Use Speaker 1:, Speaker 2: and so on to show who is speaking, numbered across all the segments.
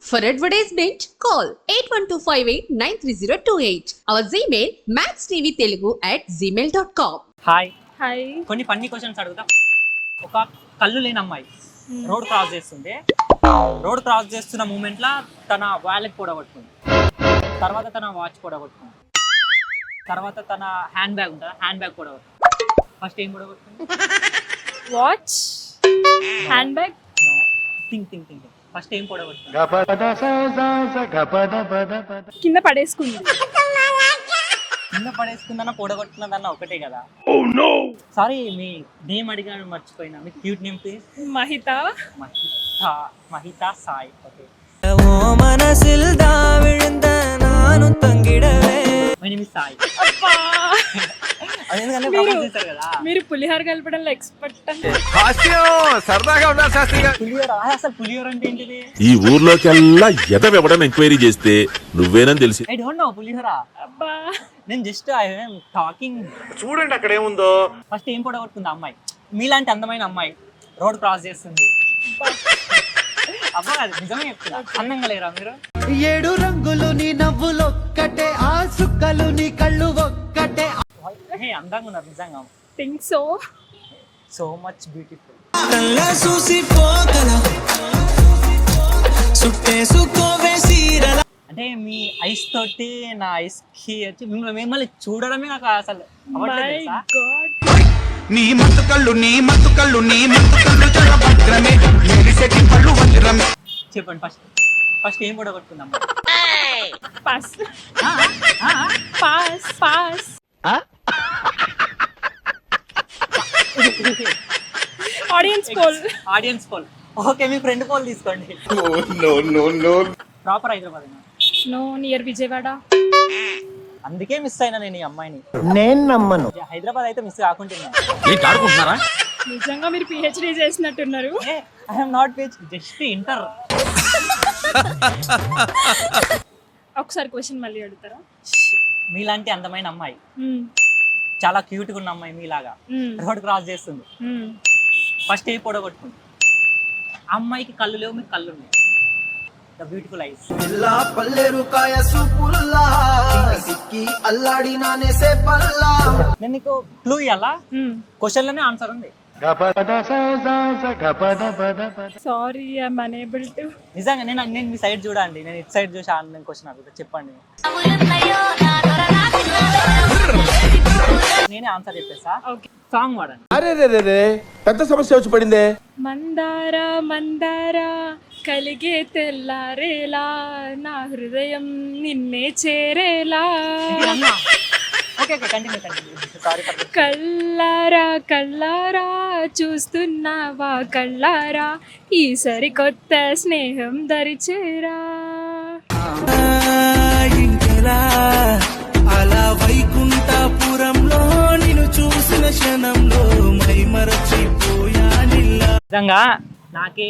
Speaker 1: For advertisement, call 8125893028. Our Gmail maxtvtelugu@gmail.com.
Speaker 2: Hi,
Speaker 3: hi.
Speaker 2: కొన్ని funny questions అడుగుతా. ఒక కళ్ళు లేని అమ్మాయి రోడ్ క్రాస్ చేస్తుంటే రోడ్ క్రాస్ చేస్తున్న మూమెంట్ లా తన వాలెట్ కూడగొట్టుకుంది, తర్వాత తన వాచ్ కూడగొట్టుకుంది, తర్వాత తన హ్యాండ్ బ్యాగ్ ఉంటుంది, హ్యాండ్ బ్యాగ్ కూడగొట్టుకుంది. ఫస్ట్ ఏం కూడగొట్టుకుంది?
Speaker 3: Watch, hand bag.
Speaker 2: Think think think first ఏం కూడగొట్టుకుంది?
Speaker 3: కింద పడేసుకుంది.
Speaker 2: కింద పడేసుకుందన్న కూడగొట్టుకున్నదన్న ఒకటే కదా. సారీ, మీ నేమ్ అడిగాను మర్చిపోయినా. మీ cute name please.
Speaker 3: Mahitha.
Speaker 2: Mahitha Sai. Okay, my name is Sai. అదేందుకంటే ప్రపోజ్ చేశారు కదా.
Speaker 3: మీరు పులిహోర కలపడంలో ఎక్స్పర్ట్.
Speaker 4: సరదాగా ఉన్నారు శాస్త్రి గారు.
Speaker 2: పులిహోర అసలు పులిహోర అంటే ఏంటిది?
Speaker 4: ఈ ఊర్లోకెల్లా ఎదవెవడం ఎంక్వైరీ చేస్తే నువ్వేనని తెలిసి.
Speaker 2: ఐ డోంట్ నో పులిహోర.
Speaker 3: అబ్బా,
Speaker 2: నేను జస్ట్ ఐ యామ్ టాకింగ్.
Speaker 4: చూడండి అక్కడ ఏముందో.
Speaker 2: ఫస్ట్ ఏం పొడగొట్టుకుంది అమ్మాయి? మీలాంటి అందమైన అమ్మాయి రోడ్ క్రాస్ చేస్తుంది. అబ్బా, అది నిజమే చెప్తున్నా. అందంగా లేరా మీరు?
Speaker 5: 7 రంగులు నీ నవ్వులొక్కటే, ఆ సుక్కలు నీ కళ్ళు ఒక్కటే.
Speaker 2: హే, అందంగా ఉన్నారు నిజంగా.
Speaker 3: Think so.
Speaker 2: So much beautiful. అంటే మీ ఐస్ తోటి నా ఐస్ కి వచ్చి మిమ్మల్ని చూడడమే నాకు అసలు అవ్వట్లేదు
Speaker 3: మై
Speaker 2: తెలుసా?
Speaker 3: గాడ్.
Speaker 5: నీ మత్తు కళ్ళు చాలా భద్రమే, మెరిసెటి పళ్ళు వజ్రమే.
Speaker 2: చెప్పండి, ఫస్ట్ ఏం పొడగొట్టుకుందాం?
Speaker 3: Pass pass pass.
Speaker 2: Audience poll. Okay, మీ ఫ్రెండ్ పోల్ తీసుకోండి. Proper Hyderabad.
Speaker 3: No, near Vijayawada.
Speaker 2: అందుకే మిస్ అయినా నేను ఈ అమ్మాయిని.
Speaker 5: నేను నమ్మను.
Speaker 2: హైదరాబాద్ అయితే మిస్ కాకుంటున్నా.
Speaker 3: నిజంగా మీరు పిహెచ్డి చేసినట్టున్నారు.
Speaker 2: I'm not just inter.
Speaker 3: ఒకసారి క్వశ్చన్ మళ్ళీ అడుగుతారా?
Speaker 2: మీలాంటి అందమైన అమ్మాయి, చాలా క్యూట్ గా ఉన్న అమ్మాయి మీలాగా రోడ్ క్రాస్ చేస్తుంది. ఫస్ట్ ఏ పొడగొట్టుకుంది? అమ్మాయికి కళ్ళు లేవు, మీకు కళ్ళు ఉన్నాయి. The beautiful eyes. నేను నీకు క్లూ ఇవ్వాలా? క్వశ్చన్ లోనే ఆన్సర్ ఉంది.
Speaker 3: Sorry, I'm unable to.
Speaker 2: నిజంగా నేను మీ సైడ్ చూడండి, నేను ఇటు సైడ్ చూసి ఆన్లైన్ క్వశ్చన్ అడుగుతా, చెప్పండి. నేనే ఆన్సర్ చెప్పేసా.
Speaker 3: ఓకే,
Speaker 2: సాంగ్ వాడండి.
Speaker 4: అరే పెద్ద సమస్య వచ్చి పడిందే.
Speaker 3: మందార మందార కలిగే తెల్లారేలా, నా హృదయం నిన్నే చేరేలా.
Speaker 2: Okay, continue. సారీ.
Speaker 3: కళ్ళారా కళ్ళారా చూస్తున్నావా కళ్ళారా, ఈ సరికొత్త స్నేహం దరిచేరా.
Speaker 5: అలా వైకుంఠపురంలో నిన్ను చూసిన క్షణంలో మై మరచిపోయా.
Speaker 2: నిజంగా నాకే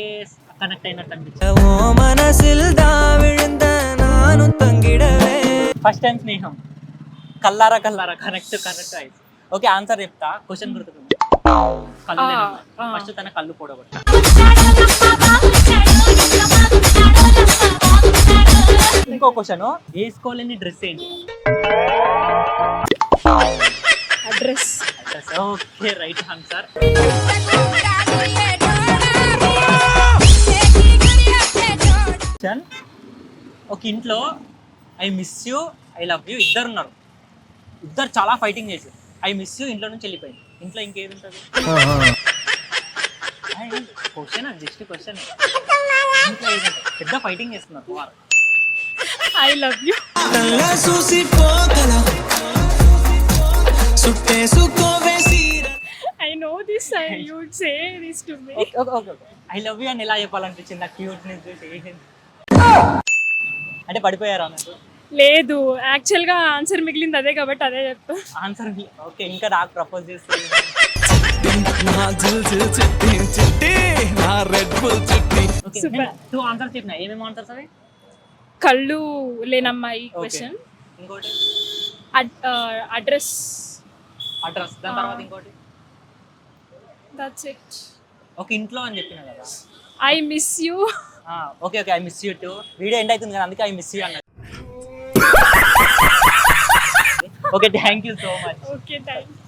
Speaker 2: కనెక్ట్ అయినట్టు అనిపించింది. ఫస్ట్ టైం స్నేహం. కల్లారా కనెక్ట్ ఐస్. ఓకే, ఆన్సర్ చెప్తా. క్వశ్చన్ గుర్తుకుంది. కళ్ళు ఫస్ట్ తన కళ్ళు పొడగొట్ట. ఇంకో క్వశ్చన్, వేసుకోలేని డ్రెస్ ఏంటి?
Speaker 3: అడ్రస్.
Speaker 2: Okay, right answer. ఒక ఇంట్లో I miss you, I love you ఇద్దరు ఉన్నారు. ఇద్దరు చాలా ఫైటింగ్ చేశారు. ఐ మిస్ యూ ఇంట్లో నుంచి వెళ్ళిపోయింది. ఇంట్లో ఇంకేది ఉంటుంది? Question, just question. ఇంట్లో ఏది ఉంటుంది? పెద్ద ఫైటింగ్ చేస్తున్నారు వారు.
Speaker 3: I love you. I know this. You would say this to me.
Speaker 2: Okay. I love you అని ఎలా చెప్పాలనిపించింది నాకు క్యూట్నెస్ చూసి? అంటే పడిపోయారా అన్నట్టు?
Speaker 3: లేదు, యాక్చువల్ గా ఆన్సర్ మిగిలింది అదే కాబట్టి అదే చెప్తా.
Speaker 2: Answer okay. ఇంకా నాకు ప్రపోజ్ చేస్తుంది. టూ ఆన్సర్స్ చెప్పిన. ఏమేమి ఆన్సర్స్ అవి?
Speaker 3: కళ్ళు లేనమ్మాయి క్వశ్చన్,
Speaker 2: ఇంకోటి
Speaker 3: అడ్రస్.
Speaker 2: దాని తర్వాత ఇంకోటి
Speaker 3: దట్స్ ఇట్.
Speaker 2: ఒక ఇంట్లో అని చెప్పిన కదా.
Speaker 3: I miss you
Speaker 2: okay okay I miss you to. Video end అవుతుంది కదా అందుకే ఐ మిస్ యూ అన్నది. Okay thank you so much.
Speaker 3: Okay thanks.